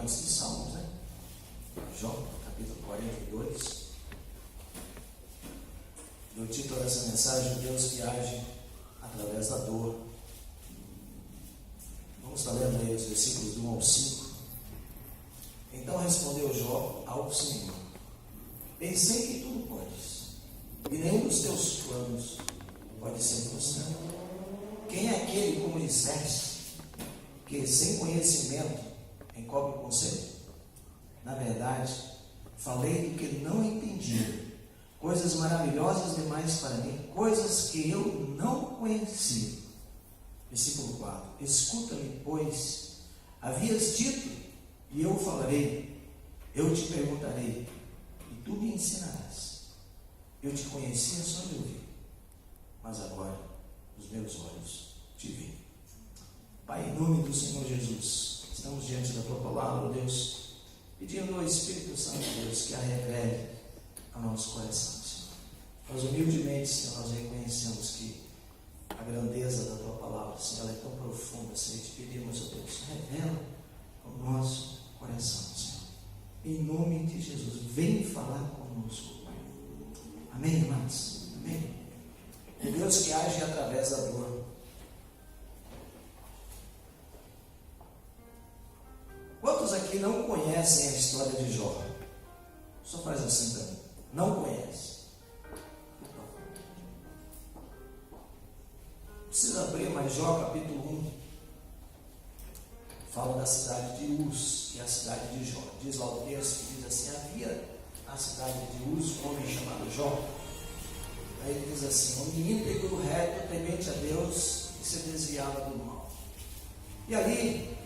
antes de Salmos, né? Jó, capítulo 42. Eu título dessa mensagem: Deus que age através da dor. Vamos estar lendo aí os versículos do 1 ao 5. Então respondeu Jó ao Senhor: pensei que tudo podes, e nenhum dos teus planos pode ser frustrado. Quem é aquele, como disseste, que sem conhecimento encobre o conselho? Na verdade, falei do que não entendia, coisas maravilhosas demais para mim, coisas que eu não conhecia. Versículo 4: escuta-me, pois, havias dito, e eu falarei, eu te perguntarei, e tu me ensinarás. Eu te conhecia só de ouvir, mas agora os meus olhos te veem. Pai, em nome do Senhor Jesus, estamos diante da tua palavra, Deus, pedindo ao Espírito Santo, Deus, que a revele ao nosso coração, Senhor. Nós humildemente, Senhor, nós reconhecemos que a grandeza da tua palavra, Senhor, ela é tão profunda, Senhor. Te pedimos, ó Deus, revela ao nosso coração, Senhor. Em nome de Jesus, vem falar conosco, Pai. Amém, irmãos? Amém. O Deus que age através da dor. Quantos aqui não conhecem a história de Jó? Só faz assim para mim. Não conhece. Precisa abrir, mas Jó capítulo 1 fala da cidade de Uz, que é a cidade de Jó. Diz lá o texto que diz assim: havia na cidade de Uz um homem chamado Jó. Aí ele diz assim: um menino pegou reto, temente a Deus, e se desviava do mal. E ali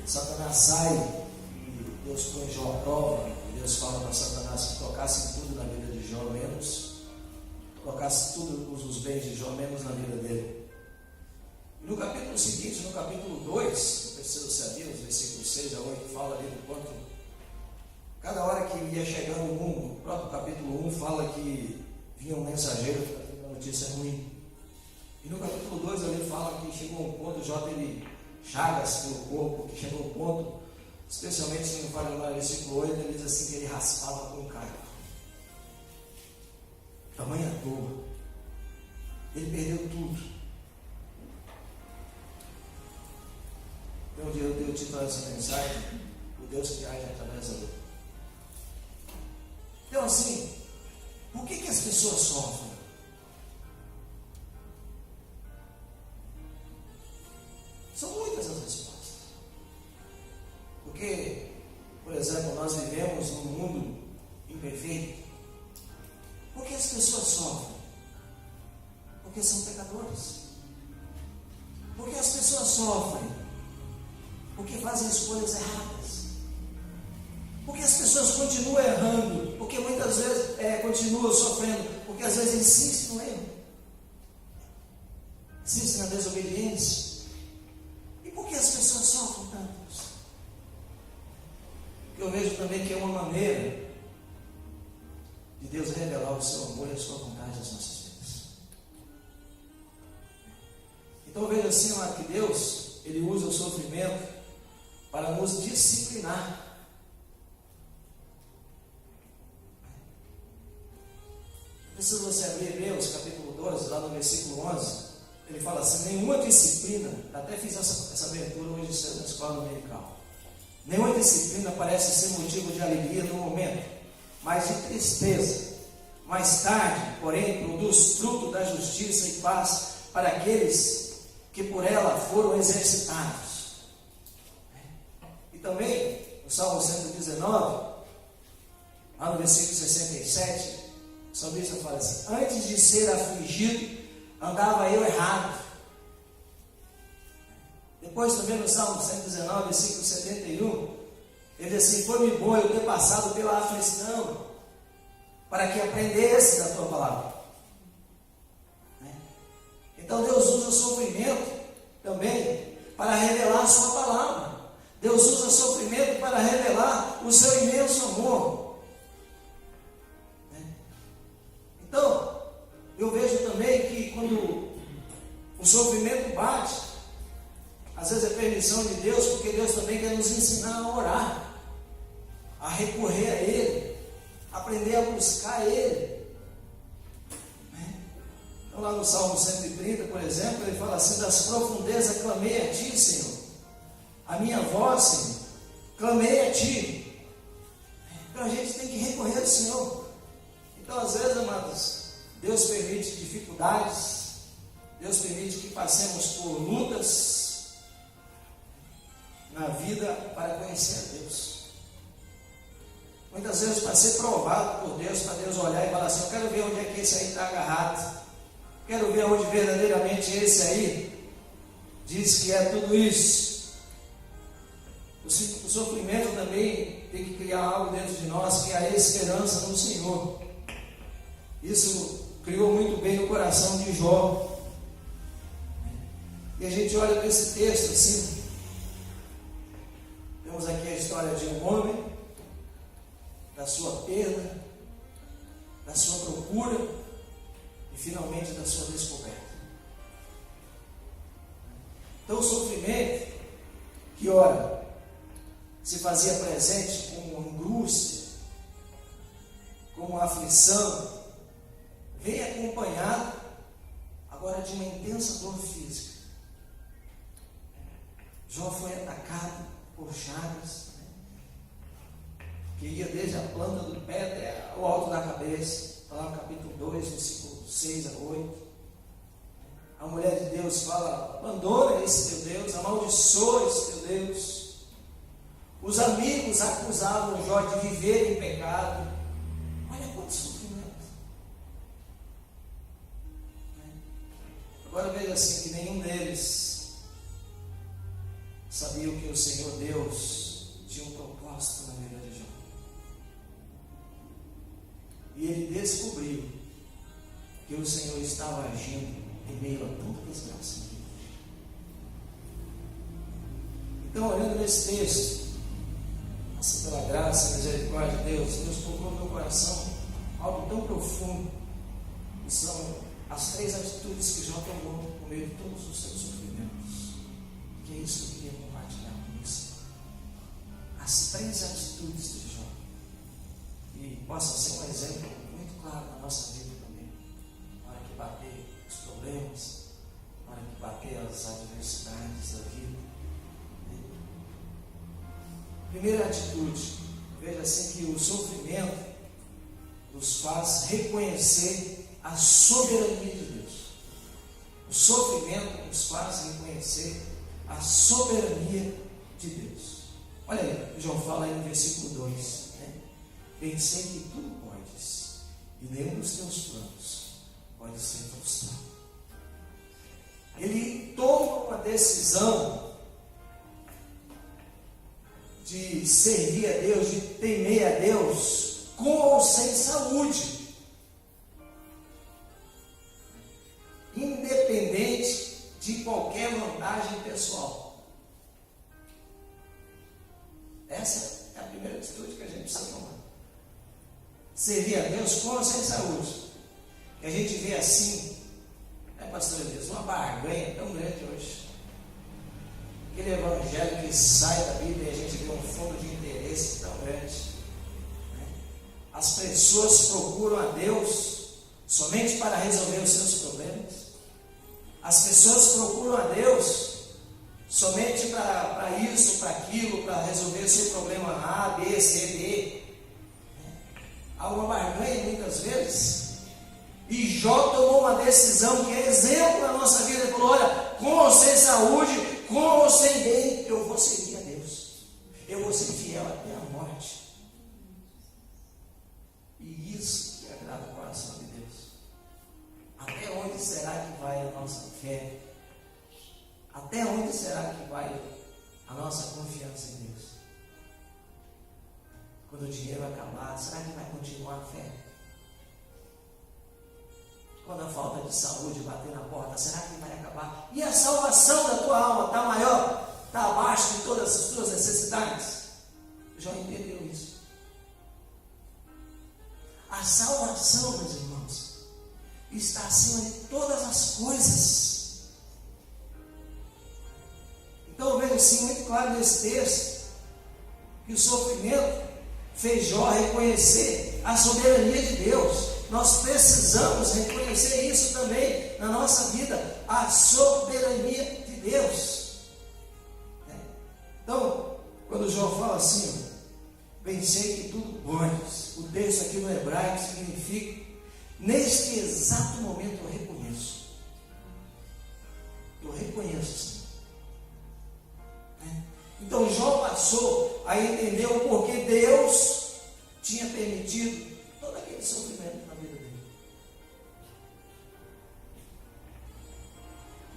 Satanás sai e Deus põe Jó à prova. E Deus fala para Satanás que tocasse tudo na vida de Jó, menos colocasse todos os bens de Jó, menos na vida dele. E no capítulo seguinte, no capítulo 2, no terceiro sabia, os versículos 6 a 8, fala ali do quanto, cada hora que ia chegando o próprio capítulo 1 fala que vinha um mensageiro para ter uma notícia ruim. E no capítulo 2 ali fala que chegou um ponto, Jó teve chagas pelo corpo, que chegou um ponto, especialmente se não fala no versículo 8, ele diz assim que ele raspava com o carro. Tamanha dor, ele perdeu tudo. Então, um dia eu dei o título dessa mensagem: o Deus que age através da dor. Então, assim, por que as pessoas sofrem? São muitas as respostas. Porque, por exemplo, nós vivemos num mundo imperfeito. Por que as pessoas sofrem? Porque são pecadores. Por que as pessoas sofrem? Porque fazem escolhas erradas. Porque as pessoas continuam errando. Porque muitas vezes continuam sofrendo. Porque às vezes insistem no erro. Insistem na desobediência. E por que as pessoas sofrem tanto? Porque eu vejo também que é uma maneira de Deus revelar o seu amor e a sua vontade às nossas vidas. Então eu vejo assim, que Deus, Ele usa o sofrimento para nos disciplinar. Precisa você abrir Hebreus capítulo 12, lá no versículo 11, ele fala assim: nenhuma disciplina, até fiz essa abertura hoje cedo na escola dominical, nenhuma disciplina parece ser motivo de alegria no momento, mas de tristeza. Mais tarde, porém, produz fruto da justiça e paz para aqueles que por ela foram exercitados. E também, no Salmo 119, lá no versículo 67, o salmista fala assim: antes de ser afligido, andava eu errado. Depois também no Salmo 119, versículo 71, ele diz assim: foi-me bom eu ter passado pela aflição, para que aprendesse da tua palavra. Então Deus usa o sofrimento também para revelar a sua palavra. Deus usa o sofrimento para revelar o seu imenso amor. Então, eu vejo também que quando o sofrimento bate, Às vezes é permissão de Deus, porque Deus também quer nos ensinar a orar, a recorrer a Ele, aprender a buscar Ele. Então lá no Salmo 130, por exemplo, ele fala assim: das profundezas clamei a Ti, Senhor. A minha voz, Senhor, clamei a Ti. Então a gente tem que recorrer ao Senhor. Então às vezes, amados, Deus permite dificuldades, Deus permite que passemos por lutas na vida para conhecer a Deus. Muitas vezes para ser provado por Deus, para Deus olhar e falar assim: eu quero ver onde é que esse aí está agarrado, quero ver onde verdadeiramente esse aí diz que é tudo isso. O sofrimento também tem que criar algo dentro de nós, que é a esperança no Senhor. Isso criou muito bem no coração de Jó. E a gente olha para esse texto assim, temos aqui a história de um homem, da sua perda, da sua procura e finalmente da sua descoberta. Então o sofrimento, que ora se fazia presente como angústia, como aflição, vem acompanhado agora de uma intensa dor física. Jó foi atacado por chagas, que ia desde a planta do pé até o alto da cabeça. Está lá no capítulo 2, versículo 6 a 8. A mulher de Deus fala: abandona esse teu Deus, amaldiçoa esse teu Deus. Os amigos acusavam Jó de viver em pecado. Olha quanto sofrimento. Agora veja assim, que nenhum deles sabia que o Senhor Deus tinha um propósito na vida de Jó. E ele descobriu que o Senhor estava agindo em meio a toda desgraça. Então, olhando nesse texto, assim, pela graça e misericórdia de Deus, Deus colocou no meu coração algo tão profundo, que são as 3 atitudes que Jó tomou no meio de todos os seus sofrimentos. Que é isso que eu queria compartilhar com você. As 3 atitudes de Jó, e possam ser um exemplo muito claro na nossa vida também. Na hora que bater os problemas, na hora que bater as adversidades da vida. Primeira atitude, veja assim, que o sofrimento nos faz reconhecer a soberania de Deus. O sofrimento nos faz reconhecer a soberania de Deus. Olha aí, João fala aí no versículo 2, pensei que tudo podes, e nenhum dos teus planos pode ser frustrado. Ele toma uma decisão de servir a Deus, de temer a Deus, com ou sem saúde, independente de qualquer vantagem pessoal. Essa é a primeira atitude que a gente precisa tomar. Servir a Deus com ou sem saúde. Que a gente vê assim, pastor Elias, uma barganha tão grande hoje. Aquele evangelho que sai da Bíblia e a gente vê um fundo de interesse tão grande. As pessoas procuram a Deus somente para resolver os seus problemas. As pessoas procuram a Deus somente para isso, para aquilo, para resolver o seu problema A, B, C, D. Há uma barganha muitas vezes. E Jó tomou uma decisão que é exemplo na nossa vida. Ele falou: olha, com ou sem saúde, com ou sem bem, eu vou servir a Deus. Eu vou ser fiel até a morte. E isso que agrada o coração de Deus. Até onde será que vai a nossa fé? Até onde será que vai a nossa confiança em Deus? Quando o dinheiro acabar, será que vai continuar a fé? Quando a falta de saúde bater na porta, será que vai acabar? E a salvação da tua alma está maior? Está abaixo de todas as tuas necessidades? Já entendeu isso? A salvação, meus irmãos, está acima de todas as coisas. vemos sim muito claro nesse texto que o sofrimento fez Jó reconhecer a soberania de Deus. Nós precisamos reconhecer isso também na nossa vida, a soberania de Deus. Então, quando Jó fala assim, pensei que tudo podes, o texto aqui no hebraico significa, neste exato momento eu reconheço. Eu reconheço, Senhor. Então Jó passou a entender o porquê Deus tinha permitido todo aquele sofrimento na vida dele.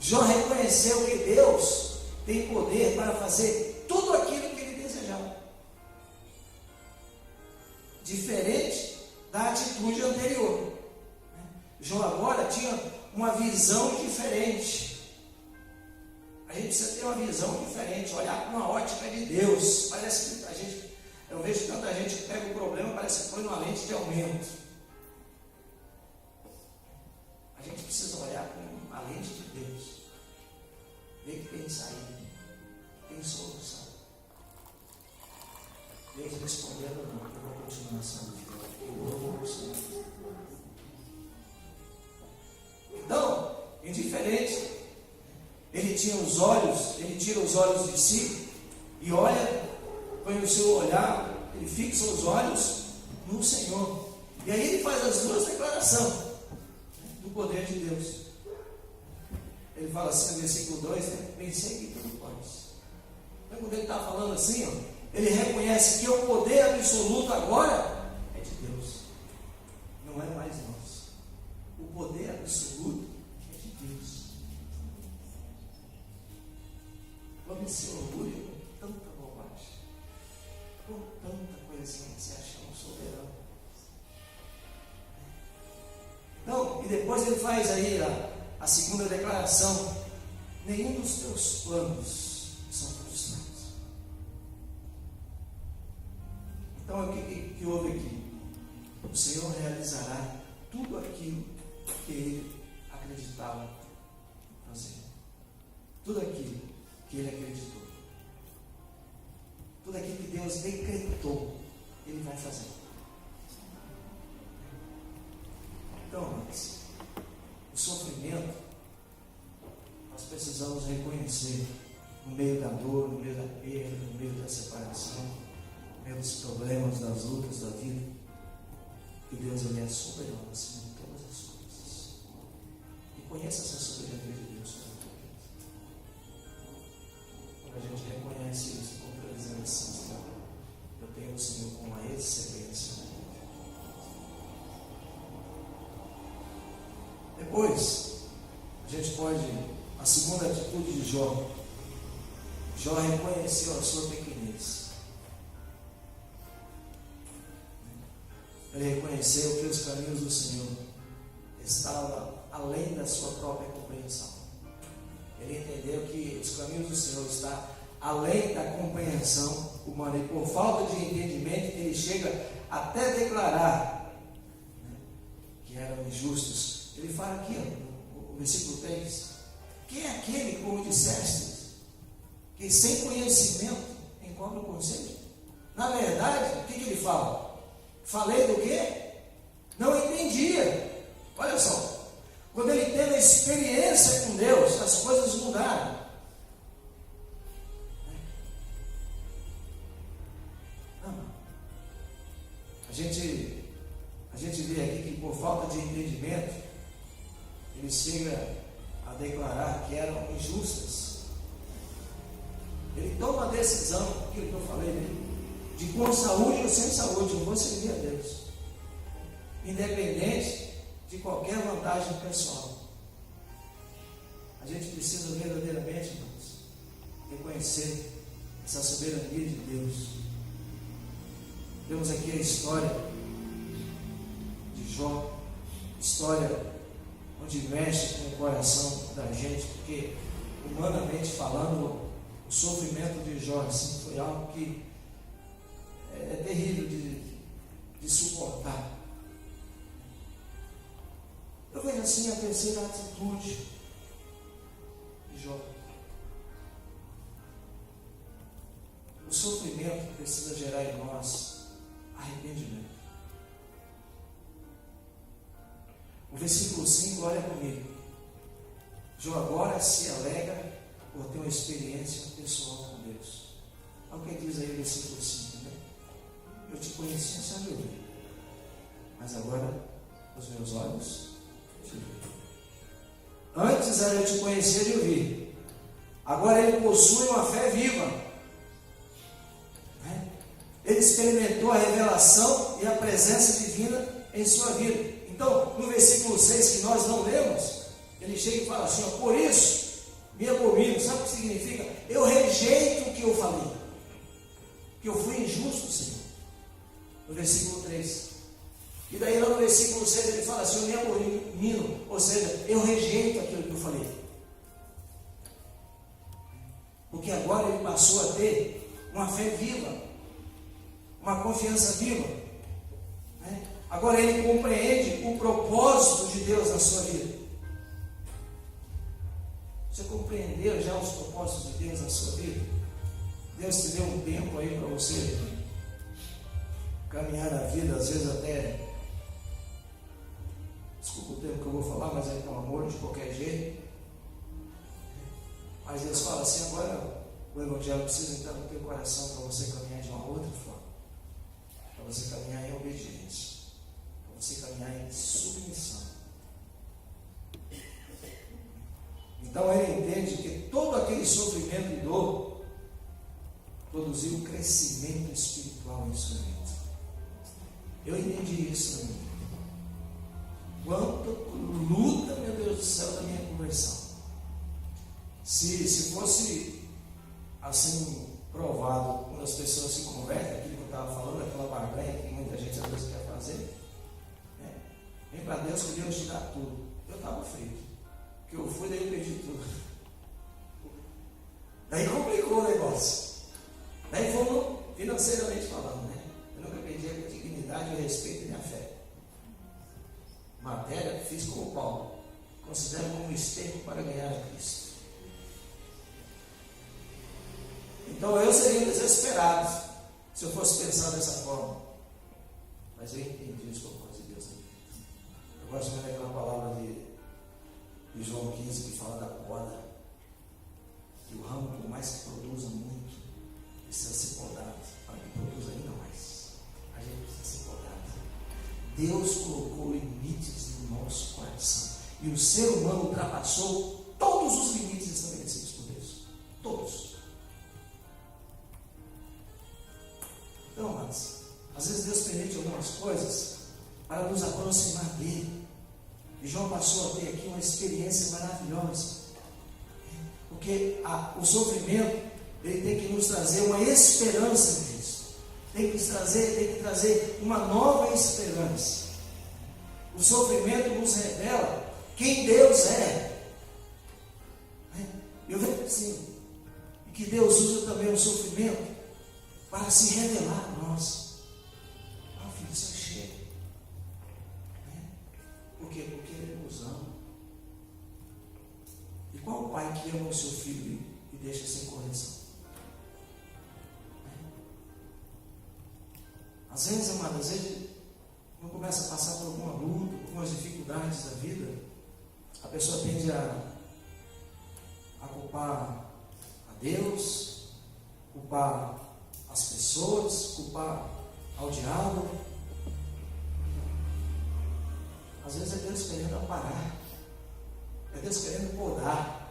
Jó reconheceu que Deus tem poder para fazer tudo aquilo que ele desejava, diferente da atitude anterior. Jó agora tinha uma visão diferente. A gente precisa ter uma visão diferente, olhar com uma ótica de Deus. Parece que eu vejo tanta gente que pega o problema, parece que põe numa lente de aumento. A gente precisa olhar com a lente de Deus, ver que tem saída, tem solução. Deus respondendo, não, eu vou continuar sendo vida, eu vou continuar. Então, indiferente, ele tira os olhos de si e olha, põe o seu olhar, ele fixa os olhos no Senhor. E aí ele faz as duas declarações do poder de Deus. Ele fala assim no versículo 2, pensei que tudo pode. Então quando ele está falando assim, ele reconhece que o poder absoluto agora é de Deus, não é mais nosso. O poder absoluto é de Deus. Vamos se orgulho com tanta bobagem, com tanta coisinha que se acha um soberano. Então, e depois ele faz aí a segunda declaração: nenhum dos teus planos são frustrados. Então, o que houve aqui? O Senhor realizará tudo aquilo que ele acreditava fazer. Tudo aquilo que ele acreditou. Tudo aquilo que Deus decretou, ele vai fazer. Então, amados, o sofrimento, nós precisamos reconhecer no meio da dor, no meio da perda, no meio da separação, no meio dos problemas, das lutas da vida, que Deus ele é soberano acima de todas as coisas. E conheça essa soberania de Deus. A gente reconhece isso, como dizendo assim, Senhor, eu tenho o Senhor com uma excelência. Depois, a gente pode, a segunda atitude de Jó. Jó reconheceu a sua pequenez. Ele reconheceu que os caminhos do Senhor estavam além da sua própria compreensão. Ele entendeu que os caminhos do Senhor estão além da compreensão humana. E por falta de entendimento, ele chega até declarar que eram injustos. Ele fala aqui, no versículo 3: quem é aquele, como disseste, que sem conhecimento encobre o conselho? Na verdade, o que ele fala? Falei do quê? Não entendia. Olha só. Quando ele teve a experiência com Deus, as coisas mudaram. A gente vê aqui que por falta de entendimento, ele chega a declarar que eram injustas. Ele toma a decisão, aquilo que eu falei dele, de com saúde ou sem saúde, eu vou servir a Deus, independente de qualquer vantagem pessoal. A gente precisa verdadeiramente, irmãos, reconhecer essa soberania de Deus. Temos aqui a história de Jó, história onde mexe com o coração da gente, porque humanamente falando, o sofrimento de Jó assim, foi algo que é terrível de suportar. Eu vejo assim a terceira atitude de Jó. o sofrimento precisa gerar em nós arrependimento. O versículo 5, olha comigo. Jó agora se alegra por ter uma experiência pessoal com Deus. Olha o que diz aí o versículo 5, né? Eu te conhecia sem me ouvir, mas agora os meus olhos te veem. Antes era eu te conhecer de ouvir, agora ele possui uma fé viva. Ele experimentou a revelação e a presença divina em sua vida. Então, no versículo 6 que nós não lemos, ele chega e fala assim, ó, por isso me abomino. Sabe o que significa? Eu rejeito o que eu falei, que eu fui injusto, Senhor. No versículo 3. E daí lá no versículo 6 ele fala assim, eu me abomino, ou seja, eu rejeito aquilo que eu falei. Porque agora ele passou a ter uma fé viva, uma confiança viva. Agora ele compreende o propósito de Deus na sua vida. Você compreendeu já os propósitos de Deus na sua vida? Deus te deu um tempo aí para você caminhar na vida, às vezes até, desculpa o termo que eu vou falar, mas é com amor de qualquer jeito. Mas Deus fala assim, agora o Evangelho precisa entrar no teu coração para você caminhar de uma outra forma, para você caminhar em obediência, para você caminhar em submissão. Então ele entende que todo aquele sofrimento e dor produziu um crescimento espiritual em sua vida. Eu entendi isso na minha vida. Quanta luta, meu Deus do céu, da minha conversão. Se fosse assim provado quando as pessoas se convertem, aquilo que eu estava falando, aquela barganha que muita gente às vezes quer fazer, vem para Deus que Deus te dá tudo. Eu estava frito, porque eu fui, daí eu perdi tudo. Daí complicou o negócio. Daí fomos financeiramente falando, né? Eu nunca perdi a dignidade, o respeito e minha fé. Matéria, fiz como Paulo, considero como um esterco para ganhar a Cristo. Então eu seria desesperado se eu fosse pensar dessa forma. Mas eu entendi os propósitos de Deus na minha vida. Eu gosto muito daquela palavra de João 15 que fala da poda. Que o ramo, por mais que produza muito, precisa ser podado para que produza ainda mais. A gente precisa ser podado. Deus colocou limites no nosso coração. E o ser humano ultrapassou todos os limites estabelecidos por Deus. Todos. Então, amados, às vezes Deus permite algumas coisas para nos aproximar dele. E João passou a ter aqui uma experiência maravilhosa. Porque o sofrimento, ele tem que nos trazer uma esperança em Cristo. Tem que trazer uma nova esperança. O sofrimento nos revela quem Deus é. Eu vejo assim, que Deus usa também o sofrimento para se revelar a nós. Filho, isso chega. Por quê? Porque Ele nos ama. E qual pai que ama o seu filho e deixa sem correção? Às vezes, amado, às vezes quando começa a passar por alguma luta, por algumas dificuldades da vida, a pessoa tende a culpar a Deus, culpar as pessoas, culpar ao diabo. Às vezes é Deus querendo aparar, é Deus querendo podar,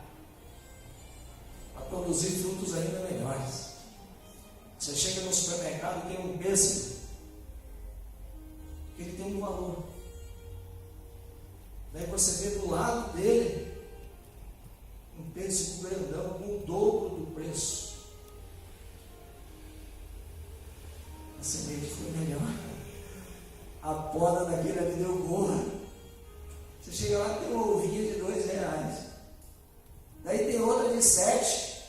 para produzir frutos ainda melhores. Você chega no supermercado e tem um pêssego, que ele tem um valor. Daí você vê do lado dele um pêssego grandão com o dobro do preço. A semente foi melhor. A poda daquele ali deu boa. Você chega lá e tem uma ovinha de R$2. Daí tem outra de 7.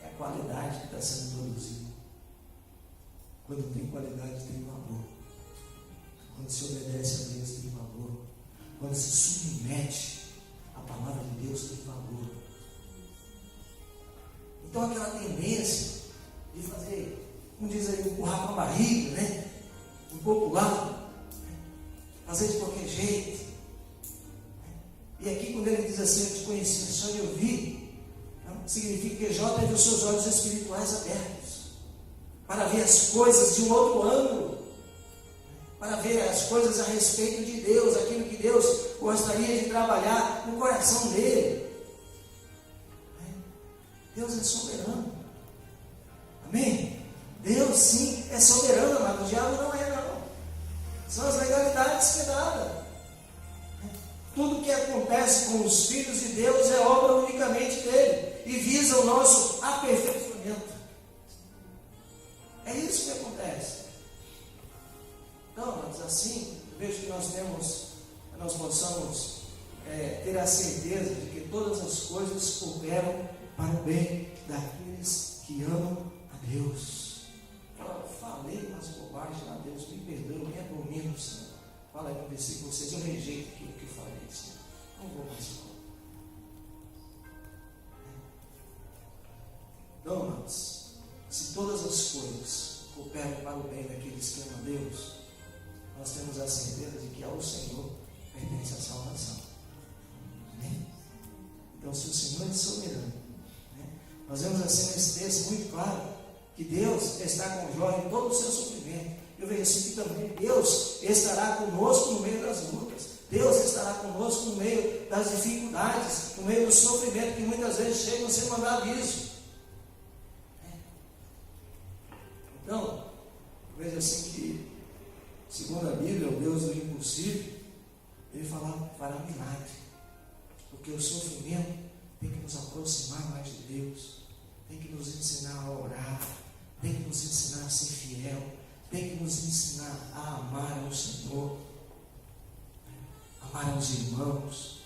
É a qualidade que está sendo produzida. Quando tem qualidade, tem valor. Quando se obedece a Deus, tem valor. Quando se submete à palavra de Deus, tem valor. Então aquela tendência de fazer, como diz aí, empurrar com a barriga, né? Um popular, fazer de qualquer jeito. E aqui quando ele diz assim, eu te conheci só de ouvir, não significa que Jó teve os seus olhos espirituais abertos para ver as coisas de um outro ângulo, para ver as coisas a respeito de Deus, aquilo que Deus gostaria de trabalhar no coração dele. Deus é soberano. Amém? Deus sim é soberano, mas o diabo não é, não. São as legalidades que nada. Tudo que acontece com os filhos de Deus é obra unicamente dele e visa o nosso aperfeiçoamento. É isso que acontece. Então, mas assim, eu vejo que nós possamos ter a certeza de que todas as coisas cooperam para o bem daqueles que amam a Deus. Eu falei umas bobagens lá, Deus me perdoe, me abomino, Senhor. Fala aí no versículo 6, eu rejeito aquilo que eu falei, Senhor. Não vou mais falar. Então, amados, se todas as coisas cooperam para o bem daqueles que amam a Deus, nós temos a certeza de que ao Senhor pertence a salvação. Amém? Então, se o Senhor é soberano, nós vemos assim nesse texto muito claro que Deus está com Jó em todo o seu sofrimento. Eu vejo assim que também Deus estará conosco no meio das lutas. Deus estará conosco no meio das dificuldades, no meio do sofrimento que muitas vezes chegam sem mandar aviso. Então, eu vejo assim que, segundo a Bíblia, o Deus do impossível, Ele fará milagre. Porque o sofrimento tem que nos aproximar mais de Deus, tem que nos ensinar a orar, tem que nos ensinar a ser fiel, tem que nos ensinar a amar ao Senhor, amar aos irmãos,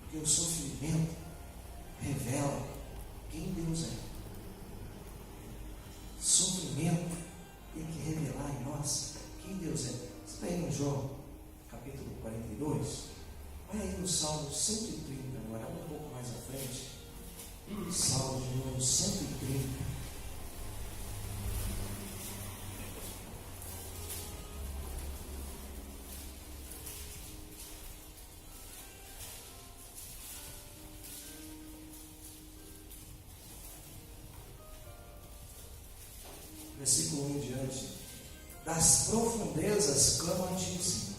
porque o sofrimento revela quem Deus é. Sofrimento tem que revelar em nós quem Deus é. Você está aí no Jó, capítulo 42, vai aí no Salmo 130, agora um pouco mais à frente, Salmo de número 130. Versículo 1 em diante. Das profundezas clamo a ti, Senhor.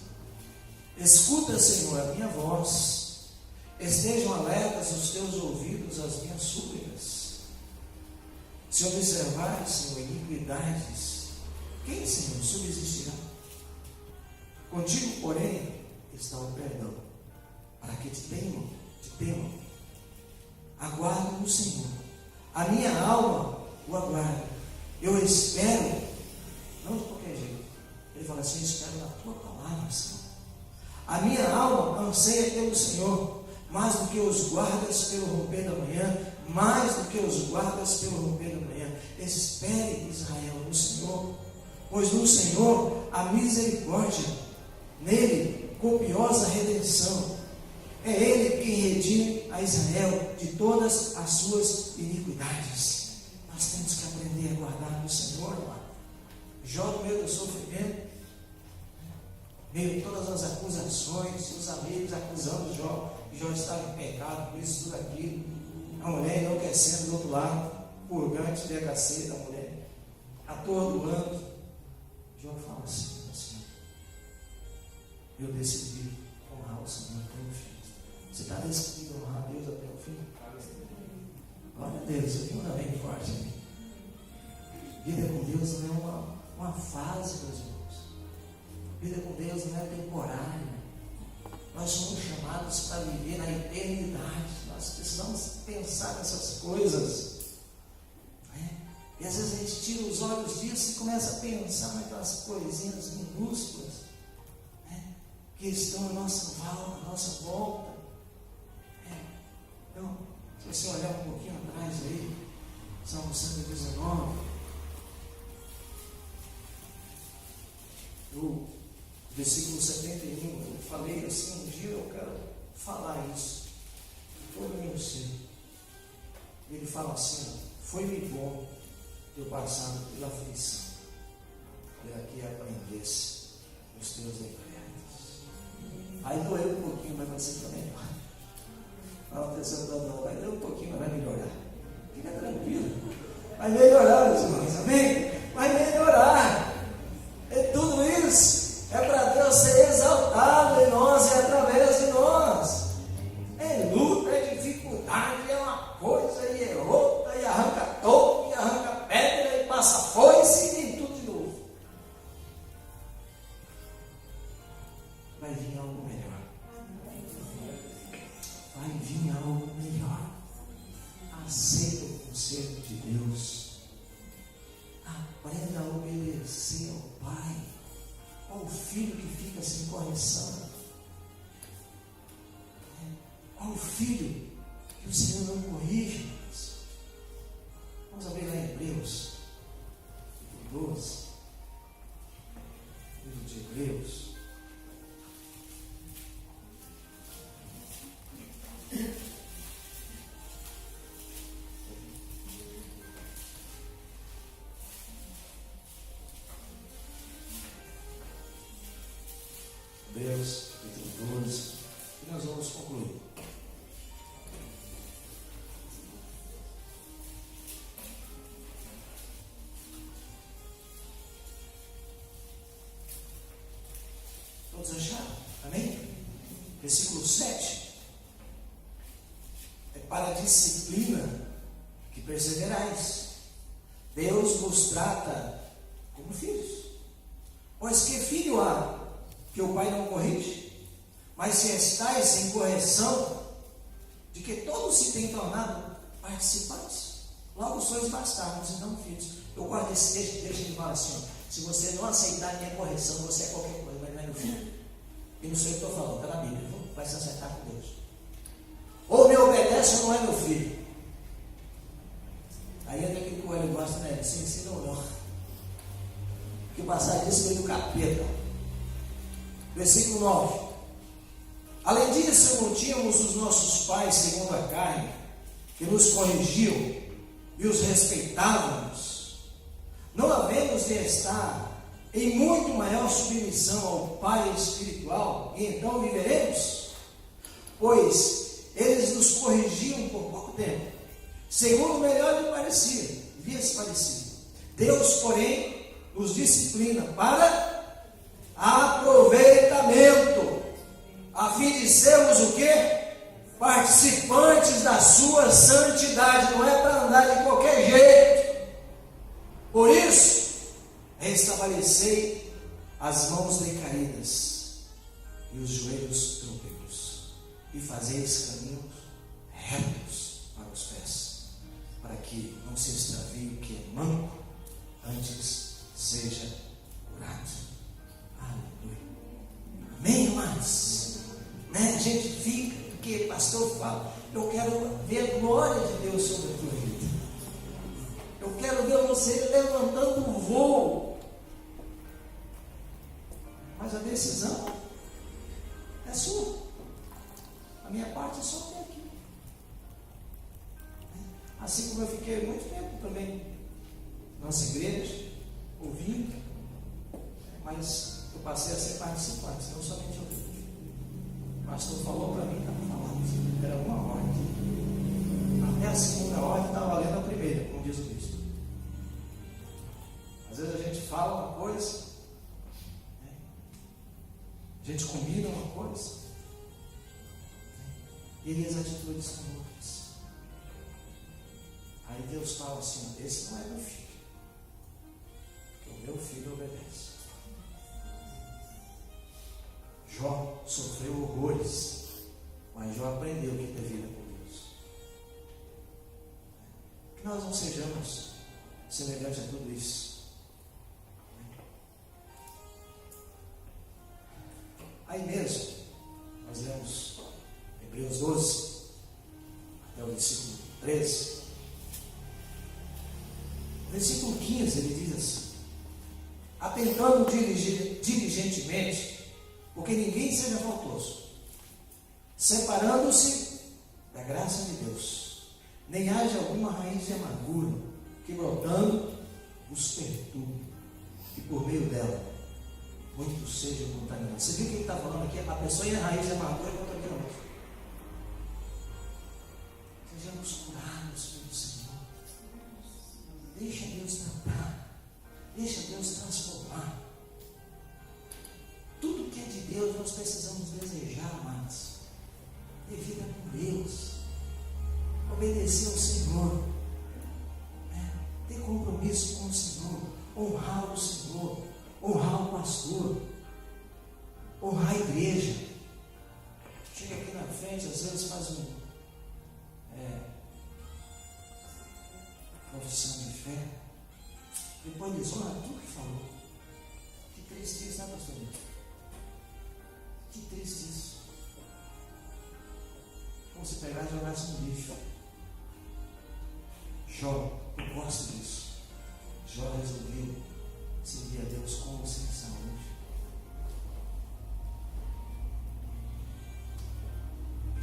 Escuta, Senhor, a minha voz. Estejam alertas os teus ouvidos às minhas súplicas. Se observares, Senhor, iniquidades, quem, Senhor, subsistirá? Contigo, porém, está o perdão, para que te temam. Aguardo no Senhor. A minha alma o aguarda. Eu espero, não de qualquer jeito. Ele fala assim, eu espero na tua palavra, Senhor. A minha alma anseia pelo Senhor, mais do que os guardas pelo romper da manhã, mais do que os guardas pelo romper da manhã. Espere, Israel, no Senhor, pois no Senhor há misericórdia, nele copiosa redenção. É Ele quem redime a Israel de todas as suas iniquidades. Nós temos que aprender a guardar no Senhor, amado. Jó, no meio do sofrimento, meio de todas as acusações, seus amigos acusando Jó, Jó estava em pecado, por isso, tudo aquilo. A mulher enlouquecendo do outro lado, purgante, DHC da mulher, atordoando. Jó fala assim, eu decidi honrar o Senhor até o fim. Você está decidido honrar a Deus até o fim? Glória a Deus, eu tenho uma bem forte aqui. Vida com Deus não é uma fase, meus irmãos. Vida com Deus não é temporária. Nós somos chamados para viver na eternidade. Nós precisamos pensar nessas coisas. E às vezes a gente tira os olhos disso e começa a pensar naquelas coisinhas minúsculas que estão à nossa volta. Então, se você olhar um pouquinho atrás aí, Salmo 119, o versículo 71, eu falei assim, um dia eu quero falar isso. Foi no meu ser. Ele fala assim: foi-me bom ter passado pela aflição, para que aprendesse os teus decretos. Aí doeu um pouquinho, mas vai ser para melhor. Fala, pessoal, não, vai doer um pouquinho, mas vai melhorar. Fica tranquilo. Vai melhorar, meus irmãos, amém? Vai melhorar. E tudo isso é para Deus ser exaltado em nós e através de nós. É luta, é dificuldade, é uma coisa e é outra, e arranca topo, e arranca pedra, e passa foice, e tem tudo de novo. Vai vir algo melhor. Vai vir algo melhor. Aceita o conselho de Deus. Aprenda a obedecer ao Pai, ao filho que fica sem correção, ao filho que o Senhor não corrige. Vamos abrir lá em Hebreus 12, livro de Hebreus. Hebreus, capítulo 12, e nós vamos concluir. Todos acharam? Amém? Versículo 7. É para a disciplina que perseverais. Deus vos trata como filhos. Pois que filho há que o pai não corrige? Mas se estáis em correção, de que todos se têm tornado participantes, logo sois bastardos e não filhos. Eu gosto desse texto, deixa ele falar assim: ó, se você não aceitar minha correção, você é qualquer coisa, mas não é meu filho. E não sei o que estou falando, está na Bíblia, vai se acertar com Deus. Ou me obedece ou não é meu filho. Aí entra aquilo que o Hélio gosta, né? Se ensina ou não. Que o passagem disso veio do capeta. Versículo 9. Além disso, não tínhamos os nossos pais segundo a carne, que nos corrigiam e os respeitávamos, não havemos de estar em muito maior submissão ao Pai espiritual, e então viveremos? Pois eles nos corrigiam por pouco tempo, segundo melhor lhe parecia. Deus, porém, nos disciplina para aproveitamento, a fim de sermos o quê? Participantes da sua santidade. Não é para andar de qualquer jeito. Por isso, restabelecei as mãos decaídas e os joelhos trôpegos, e fazeis caminhos retos para os pés, para que não se extravie o que é manco, antes seja curado. Aleluia. Amém, irmãos? Né? A gente fica, porque o pastor fala, eu quero ver a glória de Deus sobre a tua vida. Eu quero ver você levantando um voo. Mas a decisão é sua. A minha parte é só até aqui. Assim como eu fiquei muito tempo também na nossa igreja, ouvindo, mas eu passei a ser participante, não somente ouvir. O pastor falou para mim, estava falando, era uma ordem. Até a segunda ordem estava valendo a primeira, como diz o Cristo. Às vezes a gente fala uma coisa, né? A gente combina uma coisa, e as atitudes são outras. Aí Deus fala assim: esse não é meu filho, porque o meu filho obedece. Jó sofreu horrores, mas Jó aprendeu que ter vida com Deus. Que nós não sejamos semelhantes a tudo isso. Aí mesmo, nós lemos Hebreus 12, até o versículo 13. No versículo 15 ele diz assim: atentando diligentemente, porque ninguém seja faltoso, separando-se da graça de Deus nem haja alguma raiz de amargura que brotando os perturbe, e por meio dela muitos sejam contaminados. Você viu o que ele está falando aqui? A pessoa em raiz de amargura contamina outro. Sejamos curados pelo Senhor. Deixa Deus tratar. Deixa Deus transformar. Tudo que é de Deus nós precisamos desejar, amados. Ter vida com Deus. Obedecer ao Senhor. Ter compromisso com o Senhor. Honrar o Senhor. Honrar o pastor. Honrar a igreja. Chega aqui na frente, às vezes faz profissão de fé. Depois desonra tudo que falou. Que triste isso, né, pastor? Que triste isso. Como se pegar e jogasse no lixo. Jó, eu gosto disso. Jó resolveu servir a Deus com sem saúde.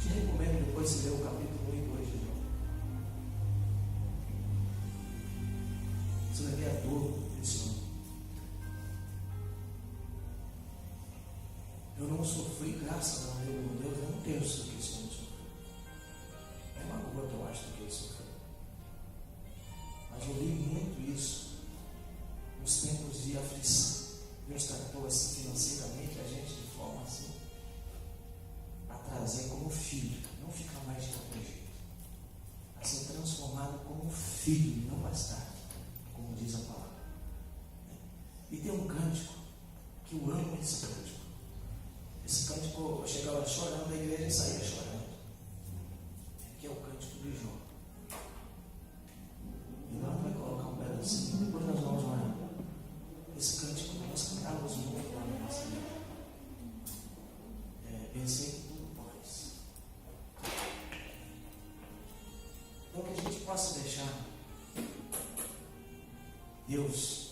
Te recomendo depois você ler o capítulo 1 e 2 de Jó. Você vai ver a dor desse homem. Eu não sofri, graças ao meu Deus, eu não tenho isso que esse homem sofreu. É uma rua que eu acho que ele sofreu. Mas eu li muito isso nos tempos de aflição. Deus tratou assim financeiramente a gente de forma assim, a trazer como filho, não ficar mais de qualquer jeito, a ser transformado como filho e não bastardo, como diz a palavra. E tem um cântico que eu amo esse cântico. Esse cântico, eu chegava chorando da igreja e saía chorando. Que é o cântico de Jó. E lá vai colocar um pedacinho, depois nós vamos orar. Esse cântico nós cantávamos muito lá na nossa igreja. Pensei que tudo pode. Então que a gente possa deixar Deus